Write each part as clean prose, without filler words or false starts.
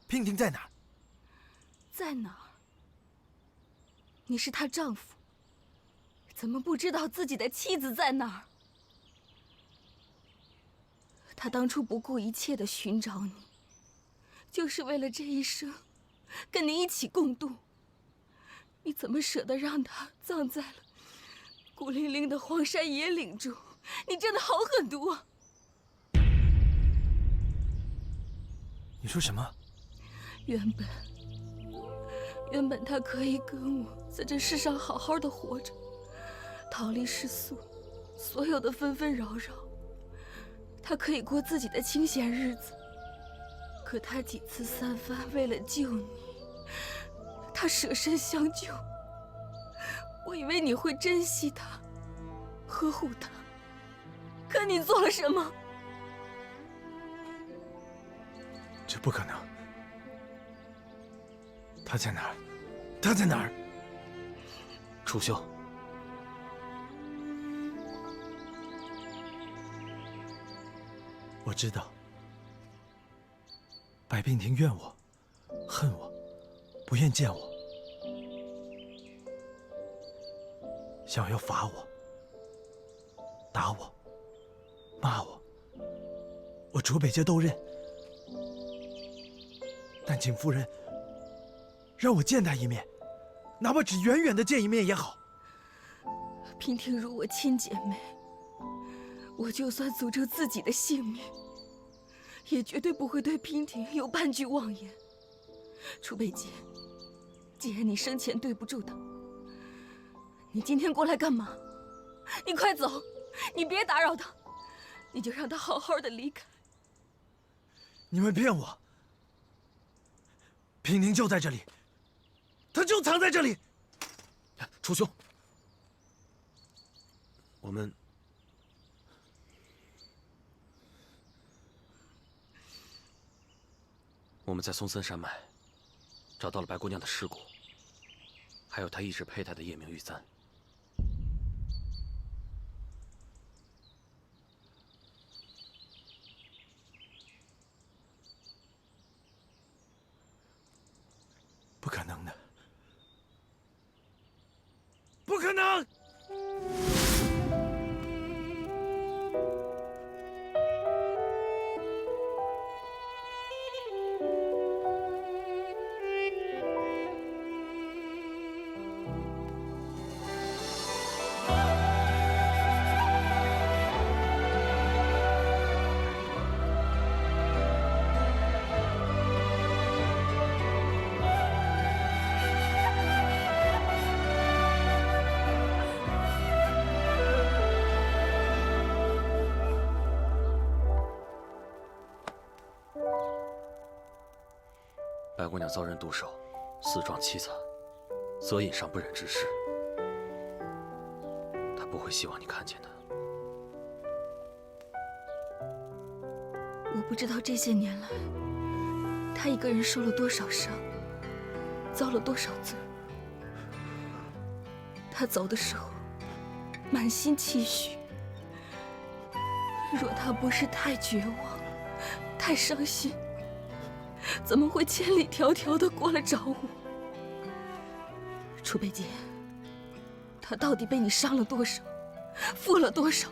娉婷在哪儿？在哪儿？你是她丈夫，怎么不知道自己的妻子在哪儿？他当初不顾一切的寻找你，就是为了这一生跟你一起共度。你怎么舍得让他葬在了孤零零的荒山野岭中？你真的好狠毒啊！你说什么？原本他可以跟我在这世上好好的活着，逃离世俗所有的纷纷扰扰。他可以过自己的清闲日子，可他几次三番为了救你，他舍身相救。我以为你会珍惜他，呵护他，可你做了什么？这不可能！他在哪儿？他在哪儿？楚修。我知道，白娉婷怨我，恨我，不愿见我，想要罚我，打我，骂我，我楚北街都认。但请夫人让我见他一面，哪怕只远远的见一面也好。娉婷如我亲姐妹，我就算诅咒自己的性命，也绝对不会对娉婷有半句妄言。楚北街，既然你生前对不住她，你今天过来干嘛？你快走，你别打扰她，你就让她好好的离开。你们骗我！娉婷就在这里，她就藏在这里。楚兄，我们在松森山脉找到了白姑娘的尸骨，还有她一直佩戴的夜明玉簪。不可能的，不可能！白姑娘遭人毒手，死状凄惨，则饮上不忍直视。她不会希望你看见的。我不知道这些年来，她一个人受了多少伤，遭了多少罪。她走的时候，满心期许。若她不是太绝望，太伤心，怎么会千里迢迢的过来找我？楚北街，他到底被你伤了多少，负了多少？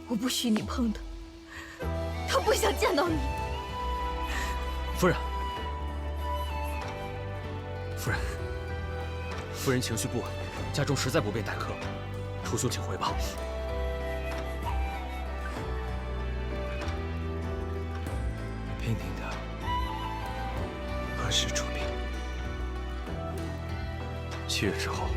我不许你碰他，他不想见到你。夫人，夫人情绪不稳，家中实在不便待客，楚兄请回吧。娉婷的何时出殡7日之后。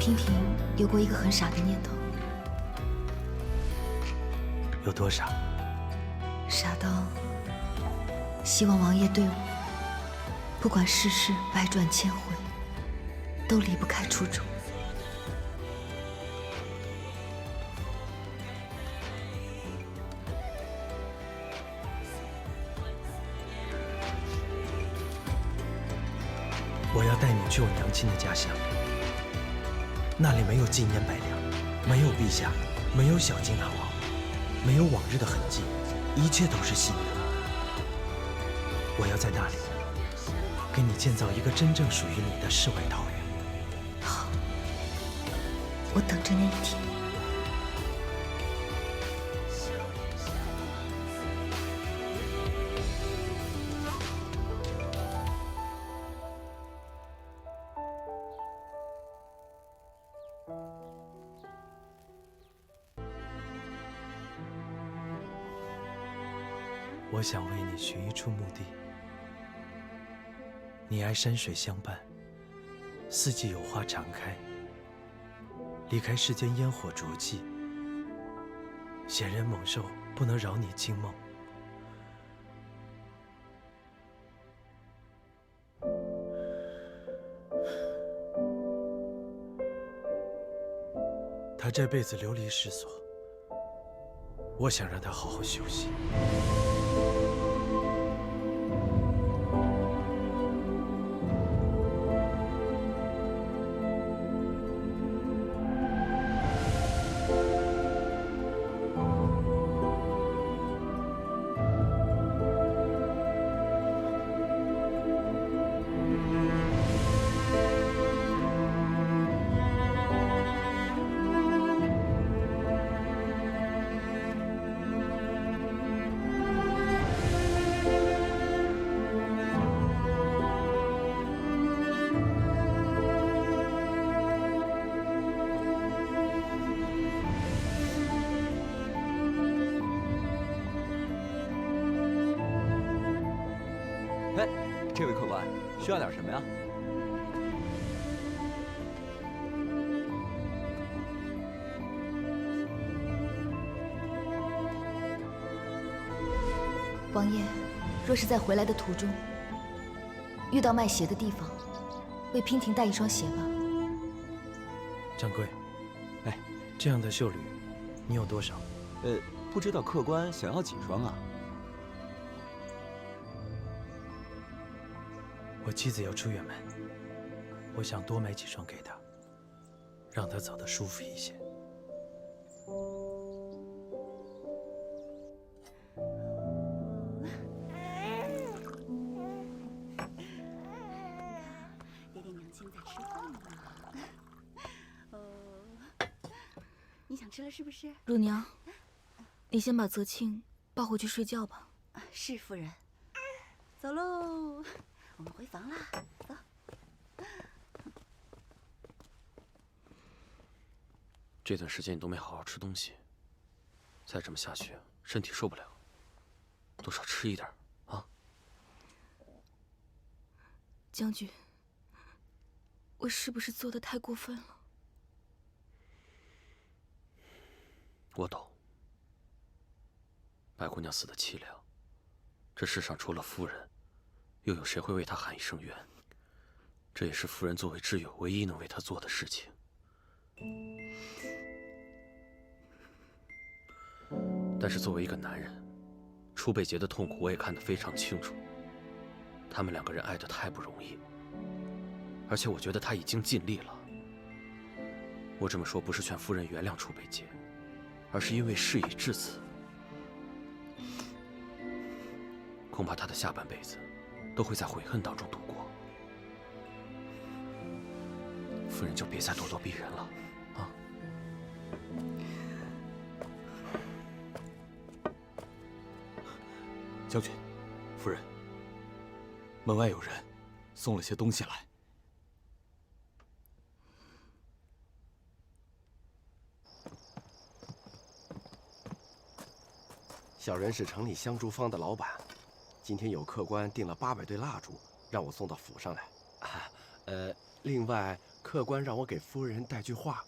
娉婷有过一个很傻的念头，有多傻？傻到希望王爷对我，不管世事百转千回，都离不开初衷。去我娘亲的家乡。那里没有纪念百粮，没有陛下，没有小金阿王，没有往日的痕迹，一切都是新的。我要在那里给你建造一个真正属于你的世外桃源。好，我等着那一天。我想为你寻一处墓地。你爱山水相伴，四季有花常开。离开世间烟火灼寂，闲人猛兽不能扰你清梦。他这辈子流离失所，我想让他好好休息。哎，这位客官，需要点什么呀？王爷，若是在回来的途中遇到卖鞋的地方，为娉婷带一双鞋吧。掌柜，哎，这样的绣履，你有多少？不知道客官想要几双啊？我妻子要出远门，我想多买几双给她，让她走得舒服一些。爹爹娘亲在吃饭呢。你想吃了是不是？乳娘，你先把泽庆抱回去睡觉吧。是夫人。走喽，我们回房啦。走。这段时间你都没好好吃东西，再这么下去，身体受不了。多少吃一点啊！将军，我是不是做的太过分了？我懂。白姑娘死的凄凉，这世上除了夫人，又有谁会为她喊一声冤？这也是夫人作为挚友唯一能为她做的事情。但是作为一个男人，楚北洁的痛苦我也看得非常清楚。他们两个人爱得太不容易，而且我觉得他已经尽力了。我这么说不是劝夫人原谅楚北洁，而是因为事已至此，恐怕他的下半辈子都会在悔恨当中度过。夫人就别再咄咄逼人了，啊！将军，夫人，门外有人送了些东西来。小人是城里香烛坊的老板，今天有客官订了800对蜡烛，让我送到府上来。另外客官让我给夫人带句话，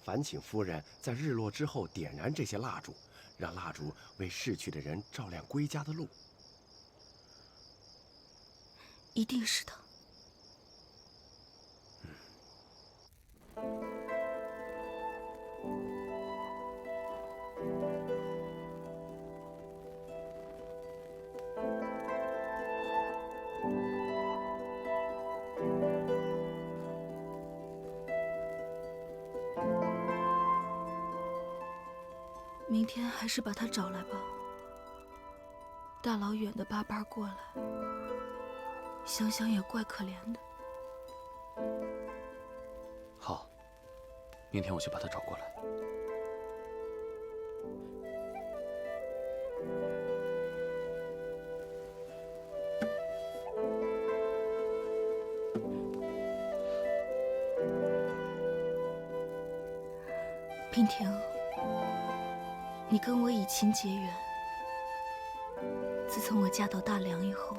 烦请夫人在日落之后点燃这些蜡烛，让蜡烛为逝去的人照亮归家的路。一定是的。明天还是把他找来吧。大老远的巴巴过来，想想也怪可怜的。好，明天我去把他找过来。娉婷，你跟我以情结缘。自从我嫁到大梁以后，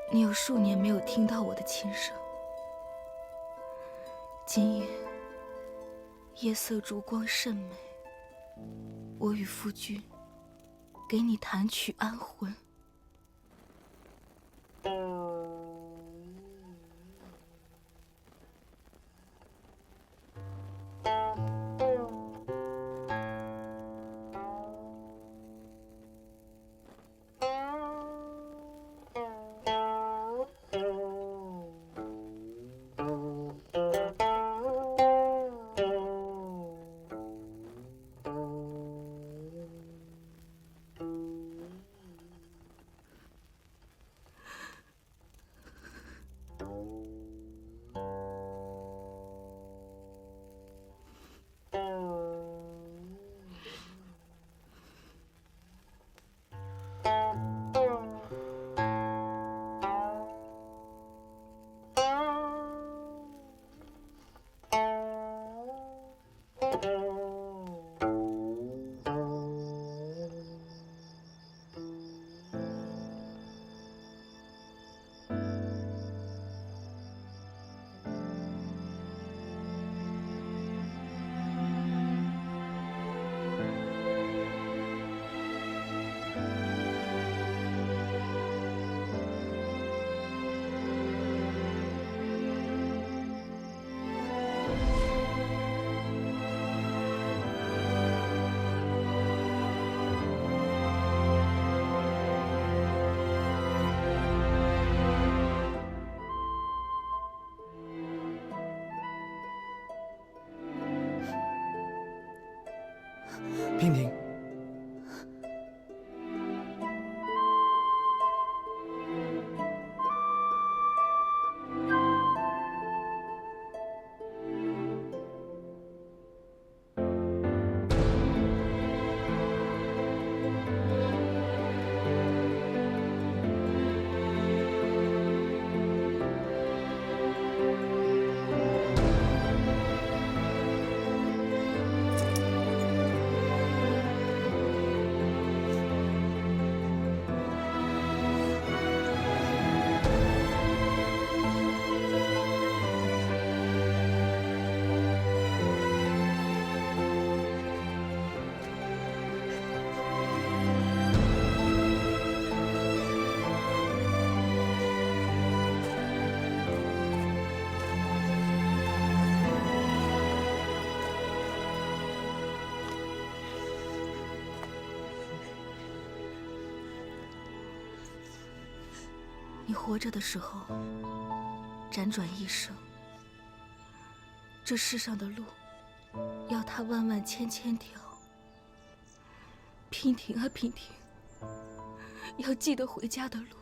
你有数年没有听到我的琴声。今夜夜色烛光甚美，我与夫君给你弹曲安魂。娉婷，你活着的时候，辗转一生，这世上的路，要它万万千千条。娉婷啊，娉婷，要记得回家的路，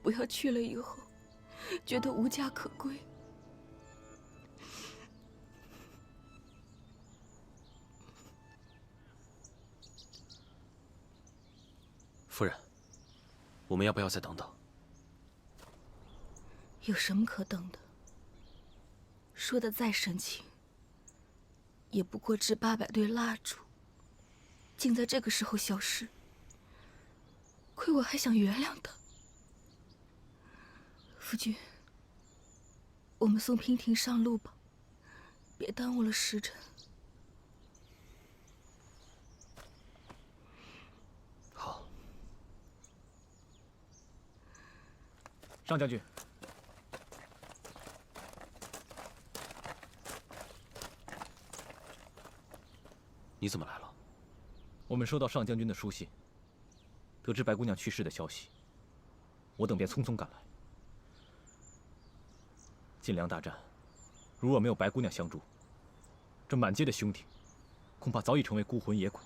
不要去了以后，觉得无家可归。夫人，我们要不要再等等？有什么可等的？说的再深情，也不过值800对蜡烛，竟在这个时候消失。亏我还想原谅他。夫君，我们送娉婷上路吧，别耽误了时辰。好。上将军。你怎么来了？我们收到上将军的书信，得知白姑娘去世的消息，我等便匆匆赶来。晋梁大战，如若没有白姑娘相助，这满街的兄弟，恐怕早已成为孤魂野鬼。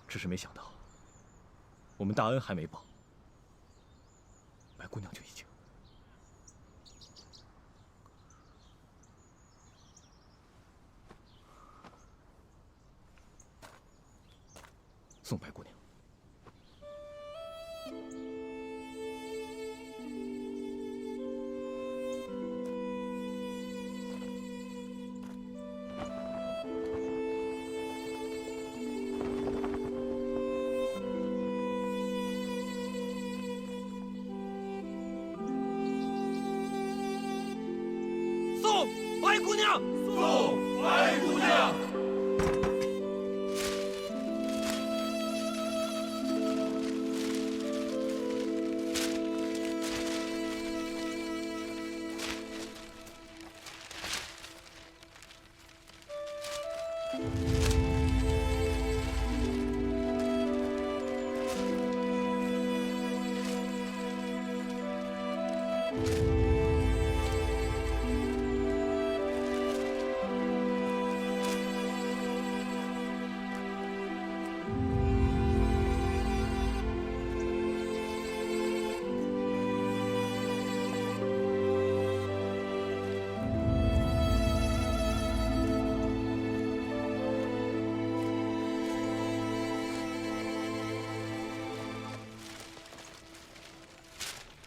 只是没想到，我们大恩还没报，白姑娘就已经……送白姑娘。送白姑娘，送白姑娘。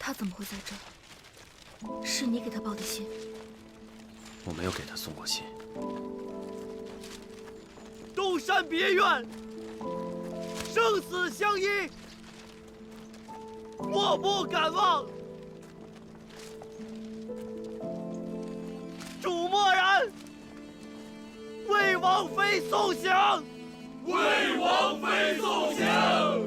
他怎么会在这儿？是你给他报的信？我没有给他送过信。东山别院，生死相依，莫不敢忘。主默然，为王妃送行，为王妃送行。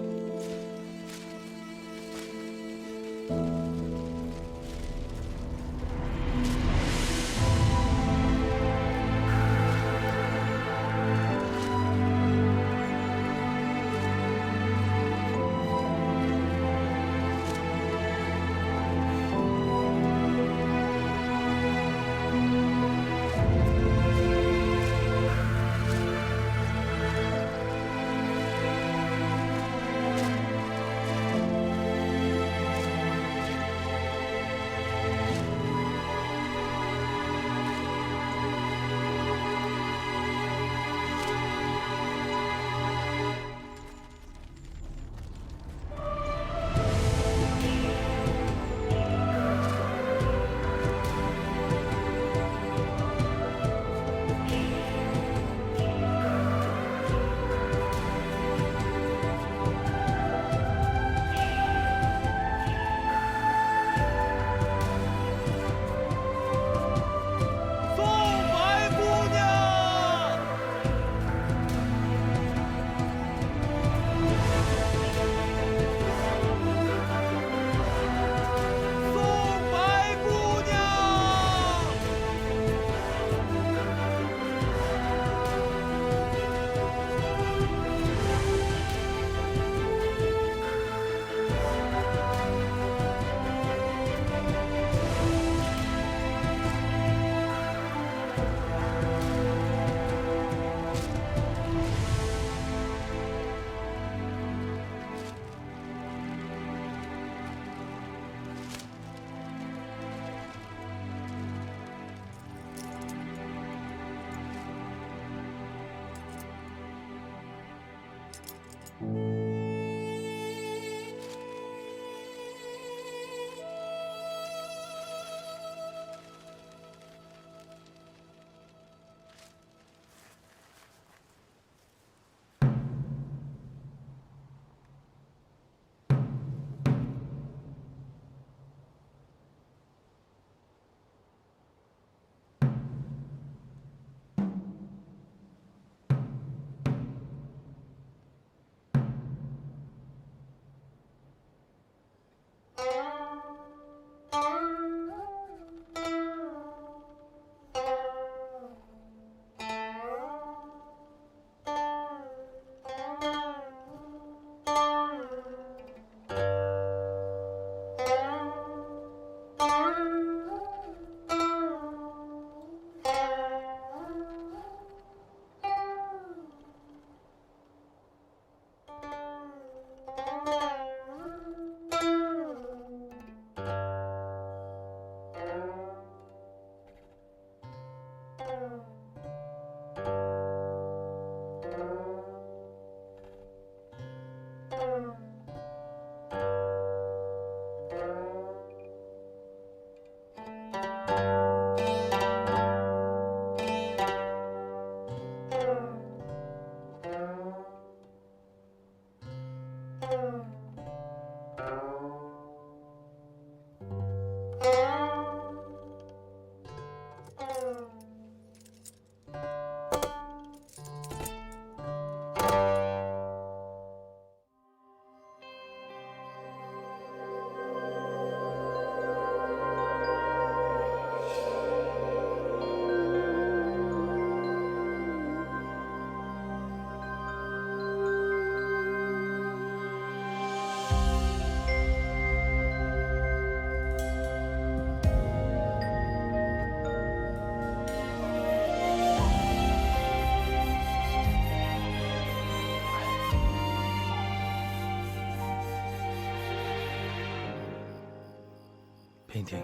娉婷，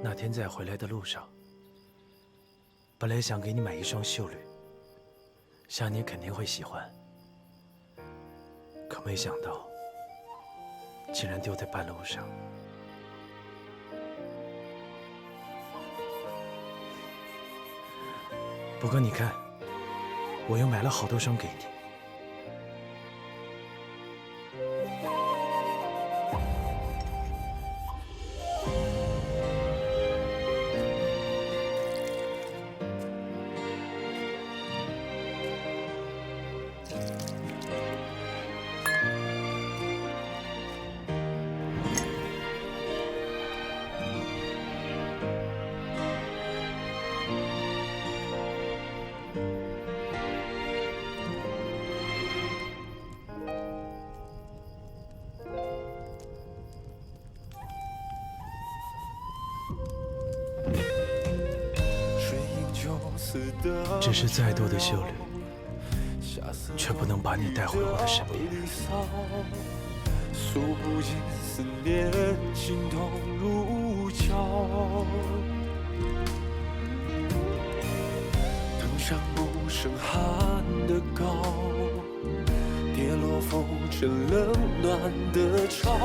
那天在回来的路上，本来想给你买一双绣履，想你肯定会喜欢，可没想到，竟然丢在半路上。不过你看，我又买了好多双给你。只是再多的修侣，却不能把你带回我的身边。数不尽思念，心痛如绞。登上不胜寒的高，跌落风尘冷暖的潮，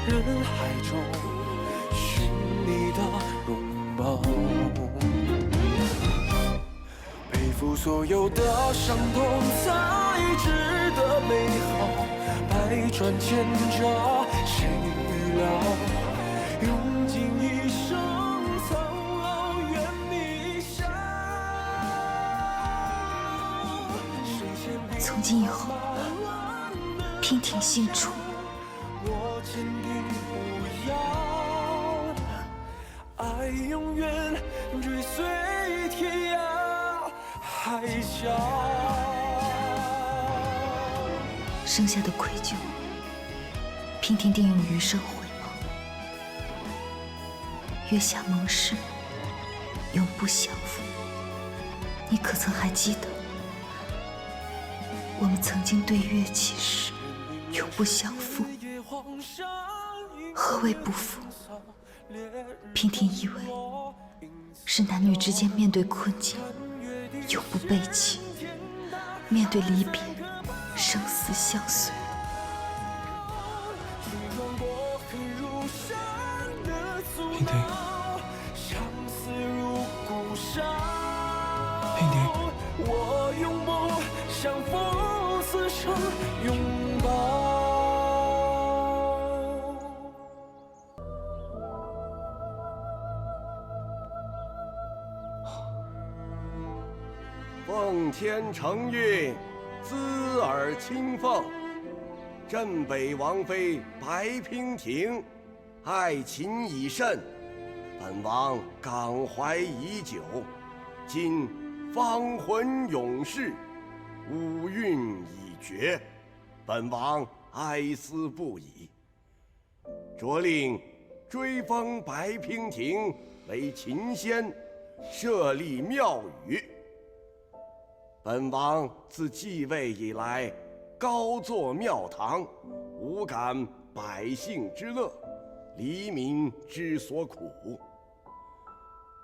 人海中寻你的容貌。背负所有的伤痛，才值得美好。百转千折，谁预料？用尽一生苍老，愿你笑。从今以后，娉婷信主。我坚定不摇，爱永远追随天涯海角。剩下的愧疚，娉婷定用余生回报。月下盟誓，永不相负。你可曾还记得，我们曾经对月起誓，永不相负。何谓不负？娉婷以为是男女之间面对困境，永不背弃；面对离别，生死相随。娉婷，娉婷，我永不相负，此生拥抱。奉天承运，滋耳清凤，镇北王妃白娉婷，爱琴已甚，本王感怀已久，今芳魂永逝，五韵已绝，本王哀思不已。着令追封白娉婷为琴仙，设立庙宇。本王自继位以来，高坐庙堂，无感百姓之乐，黎民之所苦。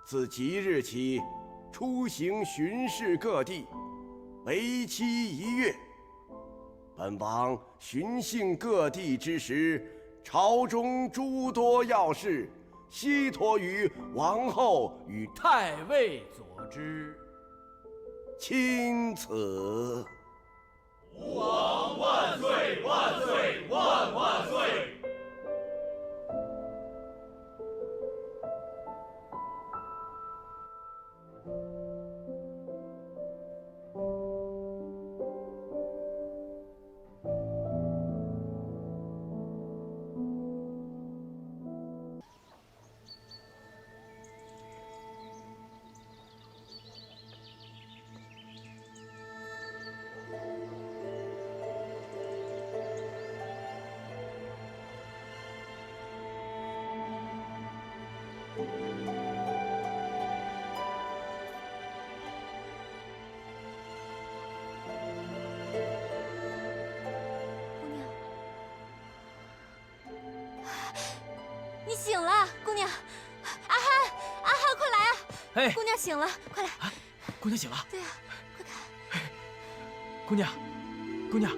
自即日起，出行巡视各地，为期1月。本王巡幸各地之时，朝中诸多要事，悉托于王后与太尉佐之。钦此。吾王万岁万岁万万岁！哎，姑娘醒了，快来！姑娘醒了。对呀，快看！姑娘，姑娘，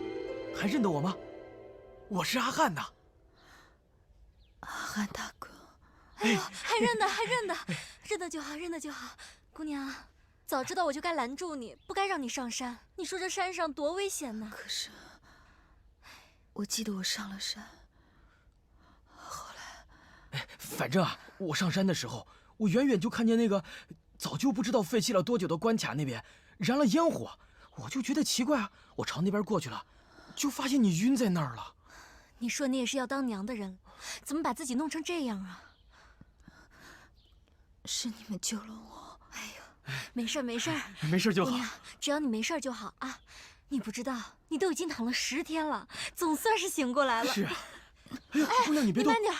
还认得我吗？我是阿汉呐。阿汉大哥。哎呦，还认得，还认得，认得就好，认得就好。姑娘，早知道我就该拦住你，不该让你上山。你说这山上多危险呢。可是，我记得我上了山，后来……反正啊，我上山的时候，我远远就看见那个早就不知道废弃了多久的关卡那边燃了烟火，我就觉得奇怪啊，我朝那边过去了，就发现你晕在那儿了。你说你也是要当娘的人，怎么把自己弄成这样啊？是你们救了我。哎呦，没事没事，没事就好。姑娘，只要你没事就好啊。你不知道，你都已经躺了10天了，总算是醒过来了。是啊。哎呀，姑娘你别动。慢点。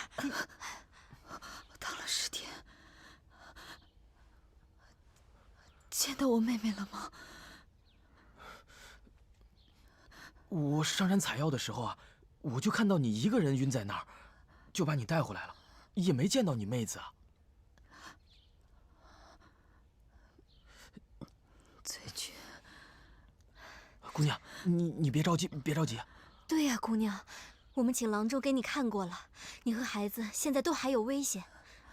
我躺了10天，见到我妹妹了吗？我上山采药的时候啊，我就看到你一个人晕在那儿，就把你带回来了，也没见到你妹子啊。醉君，姑娘，你别着急，别着急。对呀，姑娘，我们请郎中给你看过了，你和孩子现在都还有危险。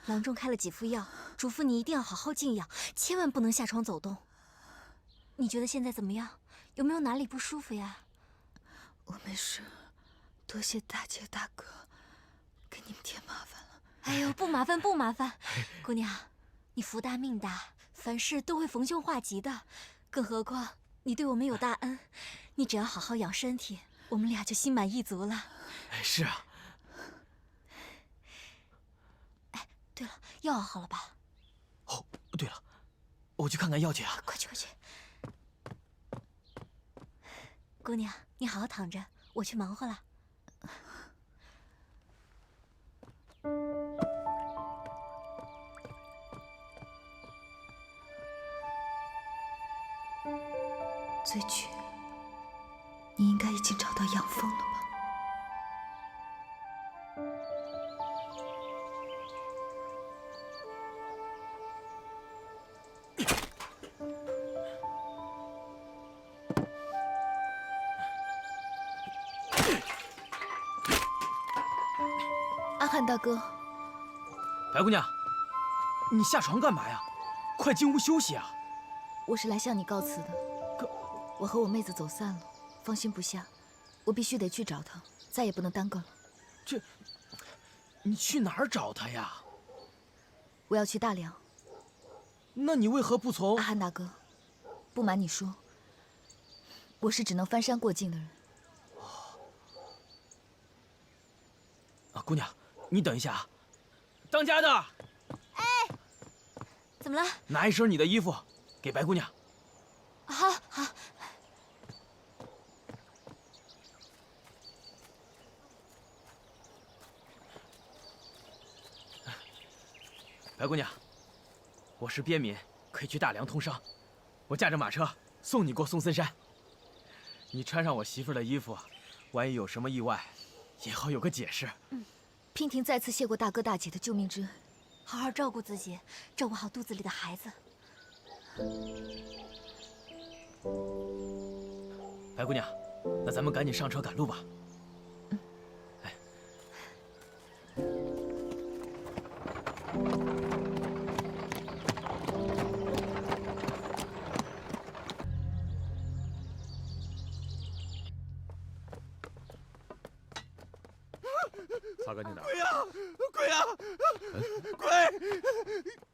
郎中开了几副药，嘱咐你一定要好好静养，千万不能下床走动。你觉得现在怎么样？有没有哪里不舒服呀？我没事，多谢大姐大哥，给你们添麻烦了。哎呦，不麻烦不麻烦，姑娘，你福大命大，凡事都会逢凶化吉的。更何况你对我们有大恩，你只要好好养身体，我们俩就心满意足了。是啊。哎，对了，药熬好了吧？哦，对了，我去看看药去啊。快去快去。姑娘，你好好躺着，我去忙活了。醉君，你应该已经找到养蜂了吧？阿汉大哥，白姑娘，你下床干嘛呀？快进屋休息啊！我是来向你告辞的。我和我妹子走散了，放心不下，我必须得去找她，再也不能耽搁了。你去哪儿找她呀？我要去大梁。那你为何不从？阿汉大哥，不瞒你说，我是只能翻山过境的人。啊，姑娘，你等一下啊！当家的，哎，怎么了？拿一身你的衣服给白姑娘。好，好。白姑娘，我是边民，可以去大梁通商。我驾着马车送你过松森山。你穿上我媳妇的衣服，万一有什么意外，也好有个解释。娉婷再次谢过大哥大姐的救命之恩，好好照顾自己，照顾好肚子里的孩子。白姑娘，那咱们赶紧上车赶路吧。擦干净点。鬼呀！鬼呀！鬼！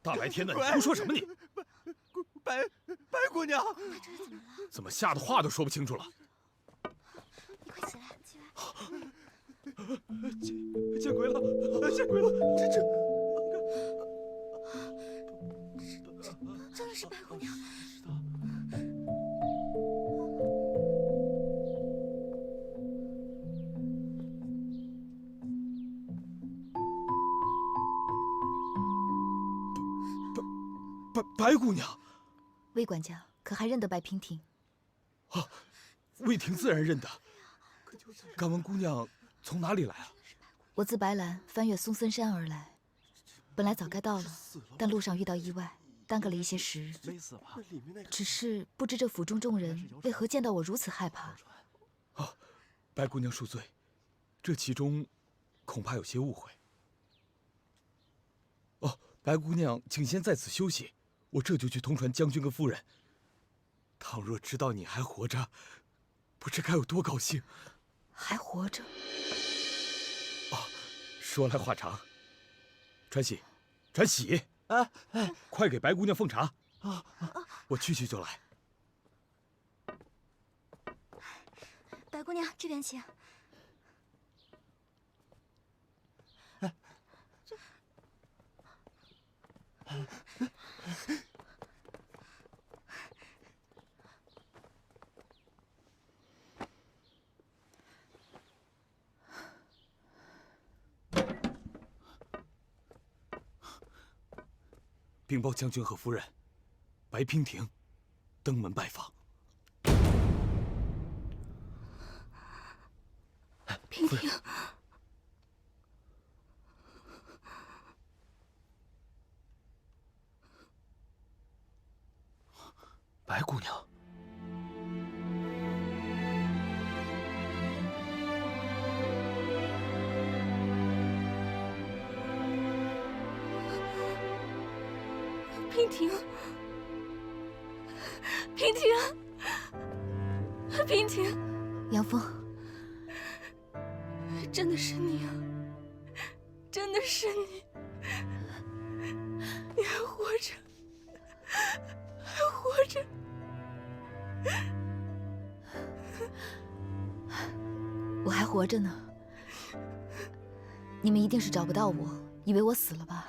大白天的，你胡说什么你？白姑娘，这是怎么了？怎么吓得话都说不清楚了？你快起来，起来！见鬼了！见鬼了！真的是白姑娘。白姑娘，魏管家可还认得白娉婷？啊，魏婷自然认得。敢问姑娘从哪里来啊？我自白兰翻越松森山而来，本来早该到了，但路上遇到意外，耽搁了一些时日，没死吧？只是不知这府中众人为何见到我如此害怕。啊，白姑娘恕罪，这其中恐怕有些误会。哦，白姑娘，请先在此休息，我这就去通传将军跟夫人。倘若知道你还活着，不知该有多高兴。还活着？哦，说来话长。传喜，传喜，快给白姑娘奉茶。我去就来。白姑娘这边请。禀报将军和夫人，白娉婷登门拜访。娉婷，白姑娘，娉婷，娉婷，娉婷，杨峰，真的是你啊！真的是你！你还活着，还活着！我还活着呢。你们一定是找不到我，以为我死了吧？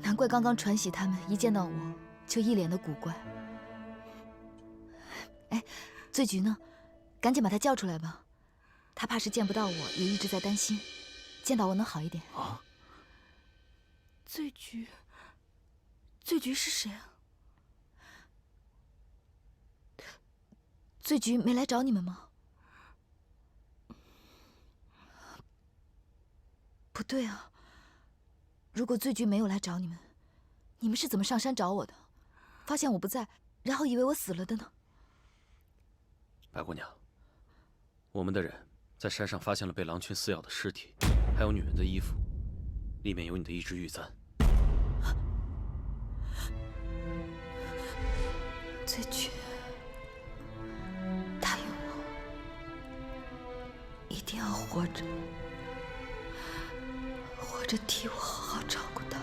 难怪刚刚传喜他们一见到我就一脸的古怪。哎，醉菊呢？赶紧把他叫出来吧。他怕是见不到我，也一直在担心，见到我能好一点。啊！醉菊，醉菊是谁啊？醉菊没来找你们吗？不对啊，如果醉菊没有来找你们，你们是怎么上山找我的？发现我不在，然后以为我死了的呢？白姑娘，我们的人在山上发现了被狼群撕咬的尸体，还有女人的衣服，里面有你的一只玉簪。醉菊，答应我，一定要活着，活着替我好好照顾她。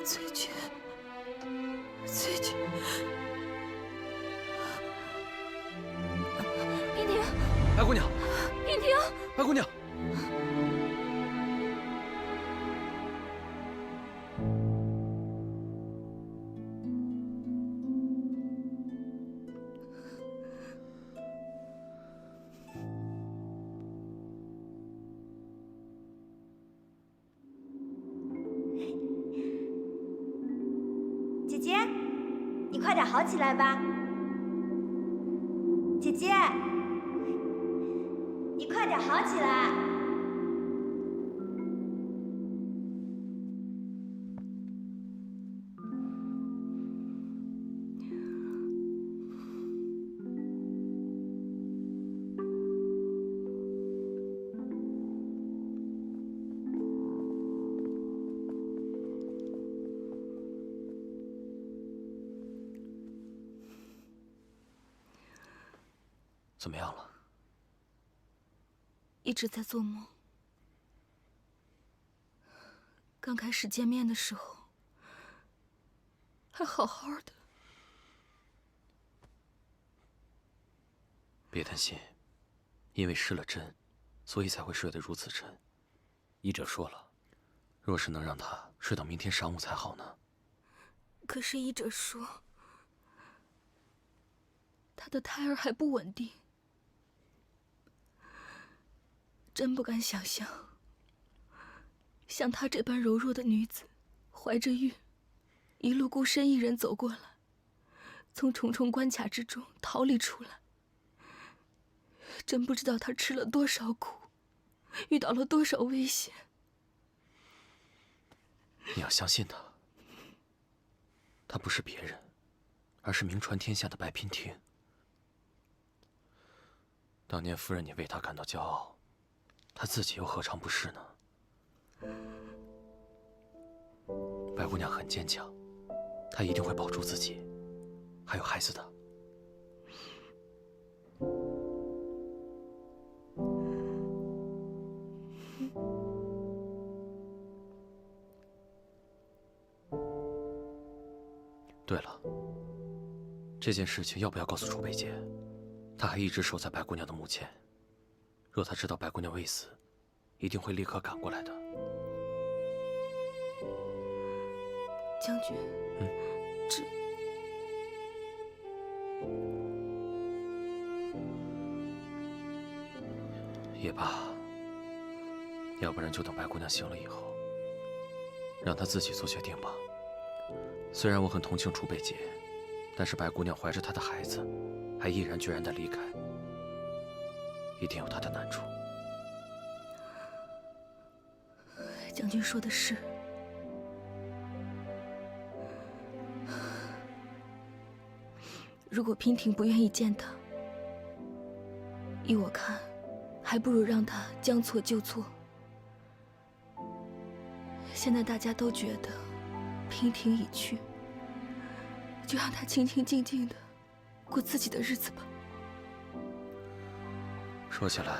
醉菊，醉菊。娉婷，白姑娘，娉婷，白姑娘。姐姐，你快点好起来吧。姐姐，你快点好起来。怎么样了？一直在做梦。刚开始见面的时候，还好好的。别担心，因为失了针，所以才会睡得如此沉。医者说了，若是能让他睡到明天上午才好呢。可是医者说，他的胎儿还不稳定。真不敢想象，像她这般柔弱的女子，怀着孕，一路孤身一人走过来，从重重关卡之中逃离出来。真不知道她吃了多少苦，遇到了多少危险。你要相信他，他不是别人，而是名传天下的白娉婷。当年夫人你为他感到骄傲，他自己又何尝不是呢？白姑娘很坚强，她一定会保住自己，还有孩子的。对了，这件事情要不要告诉楚北洁？他还一直守在白姑娘的墓前，若他知道白姑娘未死，一定会立刻赶过来的。将军，也罢，要不然就等白姑娘醒了以后，让她自己做决定吧。虽然我很同情楚北洁，但是白姑娘怀着她的孩子，还毅然决然地离开，一定有她的难处。将军说的是。如果娉婷不愿意见他，依我看，还不如让他将错就错。现在大家都觉得娉婷已去，就让他清清静静的过自己的日子吧。说起来，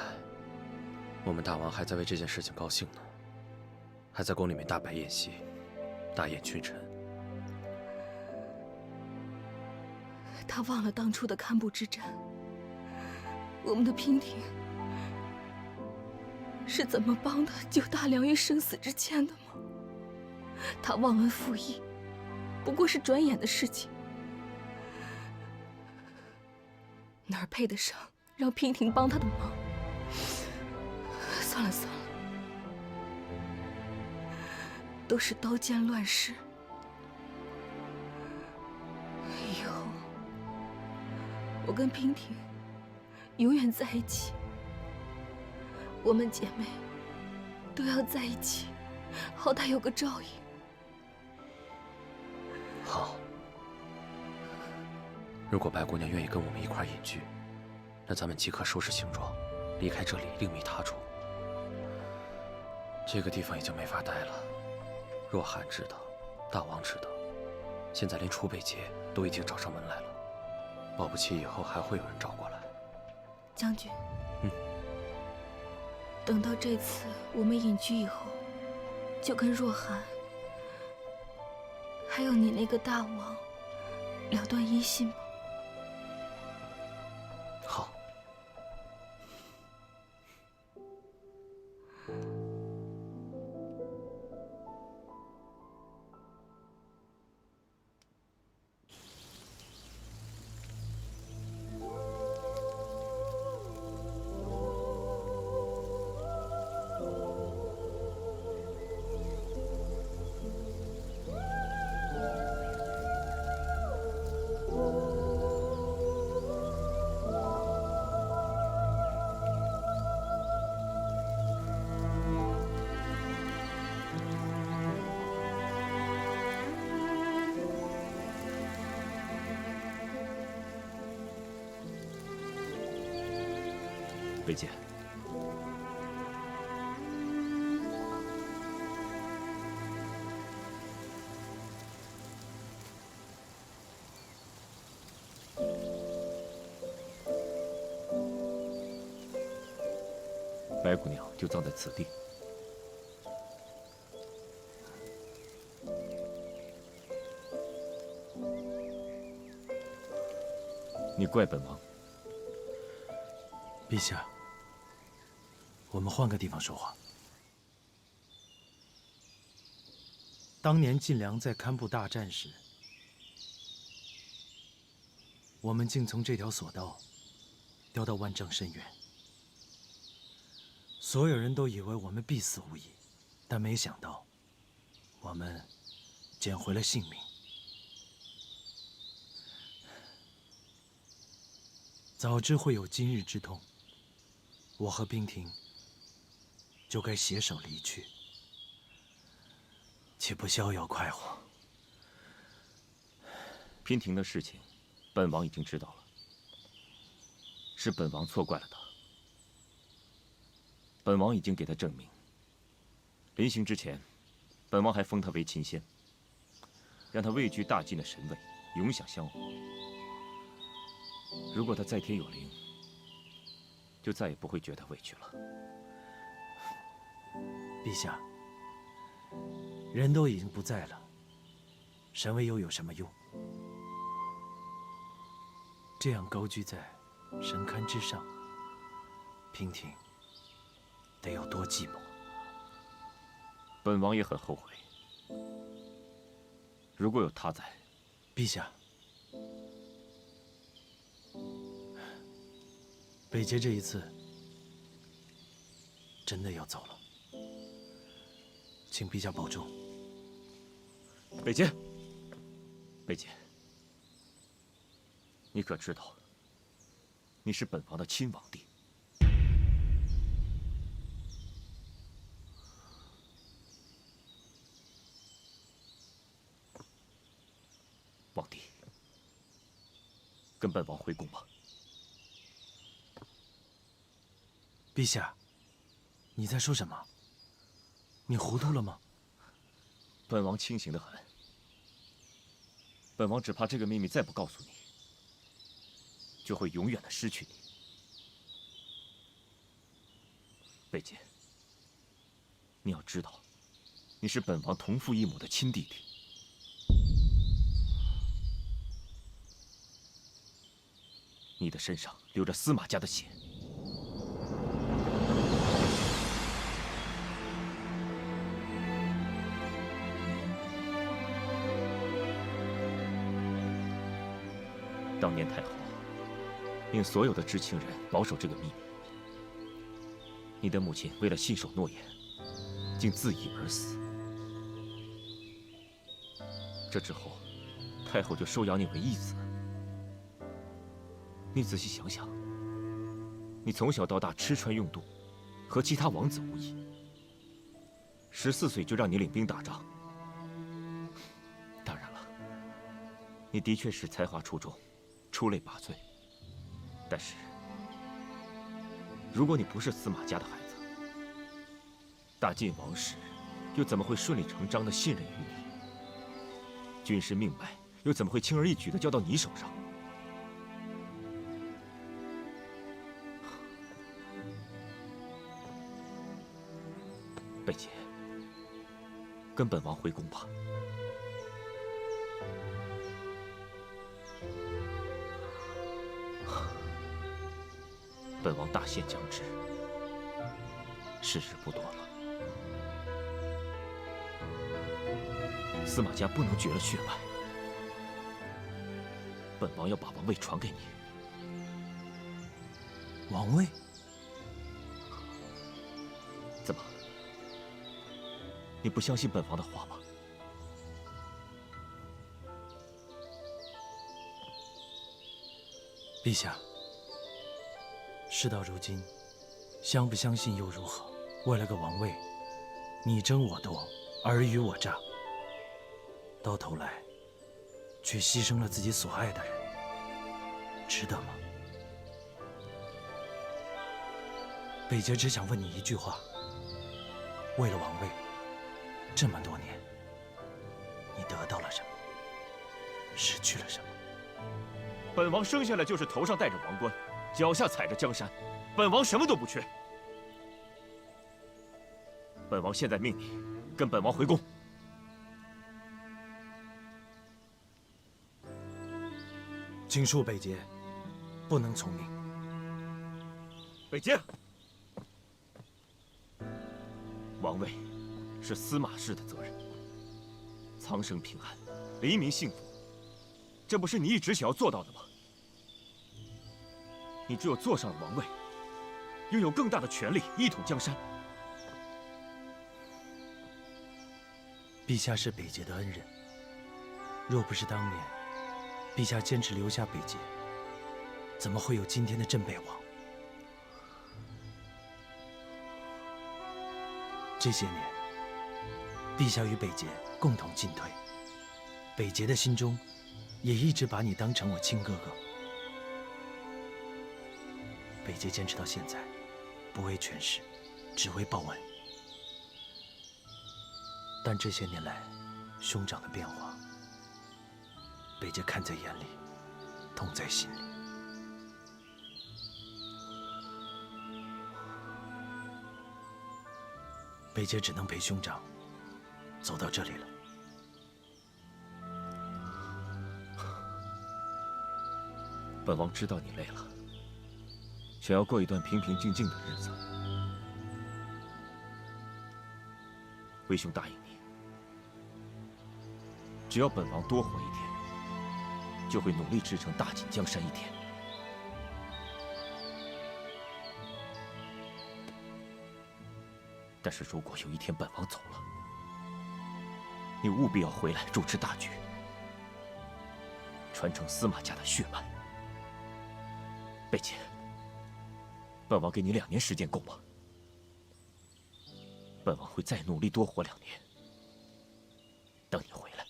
我们大王还在为这件事情高兴呢，还在宫里面大摆宴席，大宴群臣。他忘了当初的堪布之战，我们的娉婷是怎么帮他救大梁于生死之间的吗？他忘恩负义，不过是转眼的事情，哪儿配得上让娉婷帮他的忙？算了算了，都是刀剑乱世，以后我跟娉婷永远在一起，我们姐妹都要在一起，好歹有个照应。好，如果白姑娘愿意跟我们一块隐居，那咱们即刻收拾行装，离开这里，另觅他处。这个地方已经没法待了。若涵知道，大王知道，现在连楚北洁都已经找上门来了，保不齐以后还会有人找过来。将军，等到这次我们隐居以后，就跟若涵还有你那个大王了断音信吧。好。北洁，白姑娘就葬在此地。你怪本王？陛下，我们换个地方说话。当年晋梁在堪布大战时，我们竟从这条索道掉到万丈深渊。所有人都以为我们必死无疑，但没想到，我们捡回了性命。早知会有今日之痛，我和娉婷就该携手离去。且不逍遥快活。娉婷的事情，本王已经知道了，是本王错怪了他。本王已经给他证明，临行之前，本王还封他为秦仙，让他位居大晋的神位，永享香火。如果他在天有灵，就再也不会觉得委屈了。陛下，人都已经不在了，神位又有什么用？这样高居在神龛之上，娉婷得有多寂寞？本王也很后悔。如果有他在，陛下，北捷这一次真的要走了，请陛下保重。北捷，北捷，你可知道，你是本王的亲王弟？王弟，跟本王回宫吧。陛下，你在说什么？你糊涂了吗？本王清醒得很。本王只怕这个秘密再不告诉你，就会永远的失去你。北捷，你要知道，你是本王同父异母的亲弟弟。你的身上流着司马家的血。当年太后令所有的知情人保守这个秘密，你的母亲为了信守诺言，竟自缢而死。这之后，太后就收养你为义子。你仔细想想，你从小到大吃穿用度，和其他王子无异。14岁就让你领兵打仗，当然了，你的确是才华出众，出类拔萃。但是，如果你不是司马家的孩子，大晋王室又怎么会顺理成章的信任于你？军师命脉又怎么会轻而易举的交到你手上？北捷，跟本王回宫吧。本王大限将至，时日不多了。司马家不能绝了血脉，本王要把王位传给你。王位？怎么？你不相信本王的话吗？陛下，事到如今，相不相信又如何？为了个王位，你争我夺，尔虞我诈，到头来却牺牲了自己所爱的人，值得吗？北捷只想问你一句话：为了王位，这么多年，你得到了什么？失去了什么？本王生下来就是头上戴着王冠，脚下踩着江山，本王什么都不缺。本王现在命你跟本王回宫。请恕北捷，不能从命。北捷，王位是司马氏的责任，苍生平安，黎民幸福，这不是你一直想要做到的吗？你只有坐上了王位，拥有更大的权力，一统江山。陛下是北捷的恩人，若不是当年陛下坚持留下北捷，怎么会有今天的镇北王？这些年，陛下与北捷共同进退，北捷的心中也一直把你当成我亲哥哥。北捷坚持到现在，不为权势，只为报恩。但这些年来，兄长的变化，北捷看在眼里，痛在心里。北捷只能陪兄长走到这里了。本王知道你累了，想要过一段平平静静的日子。魏兄答应你，只要本王多活一天，就会努力支撑大晋江山一天。但是如果有一天本王走了，你务必要回来主持大局，传承司马家的血脉。贝姐，本王给你2年时间够吗？本王会再努力多活2年，等你回来。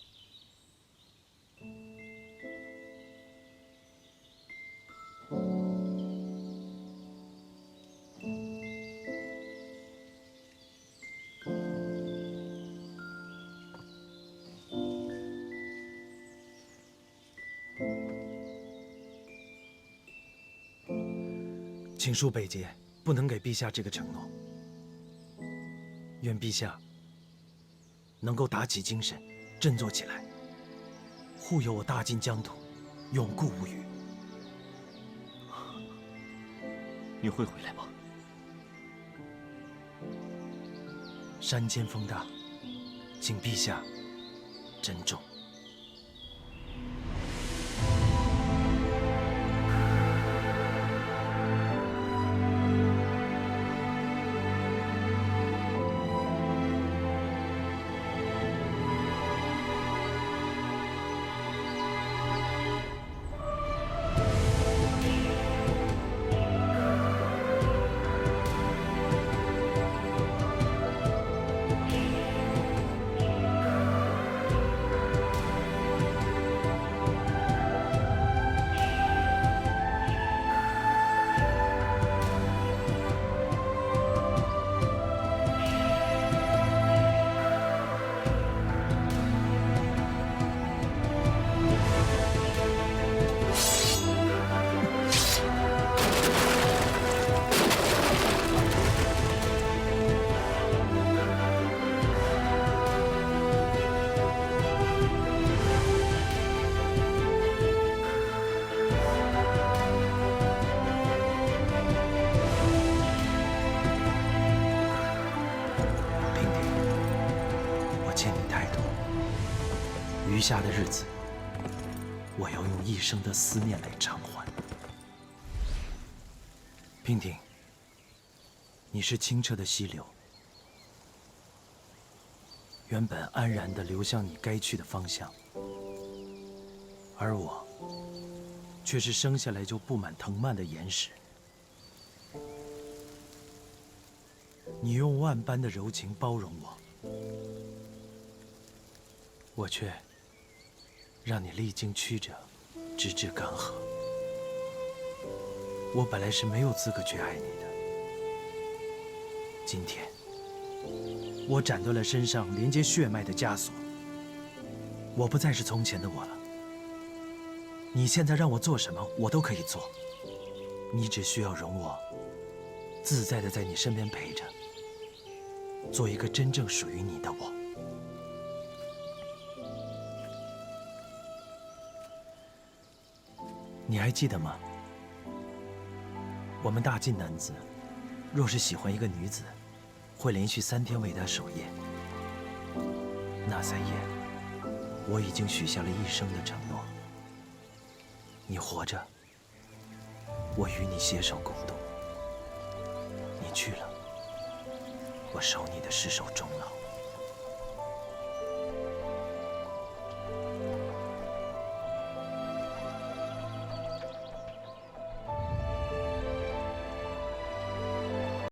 请恕北捷不能给陛下这个承诺。愿陛下能够打起精神，振作起来，护佑我大晋疆土，永固无虞。你会回来吗？山间风大，请陛下珍重。余下的日子，我要用一生的思念来偿还。娉婷，你是清澈的溪流，原本安然地流向你该去的方向，而我，却是生下来就布满藤蔓的岩石。你用万般的柔情包容我，我却让你历经曲折，直至干涸。我本来是没有资格去爱你的，今天我斩断了身上连接血脉的枷锁，我不再是从前的我了。你现在让我做什么，我都可以做，你只需要容我自在的在你身边陪着，做一个真正属于你的我。你还记得吗？我们大晋男子，若是喜欢一个女子，会连续3天为她守夜。那3夜，我已经许下了一生的承诺。你活着，我与你携手共度；你去了，我守你的尸首终老。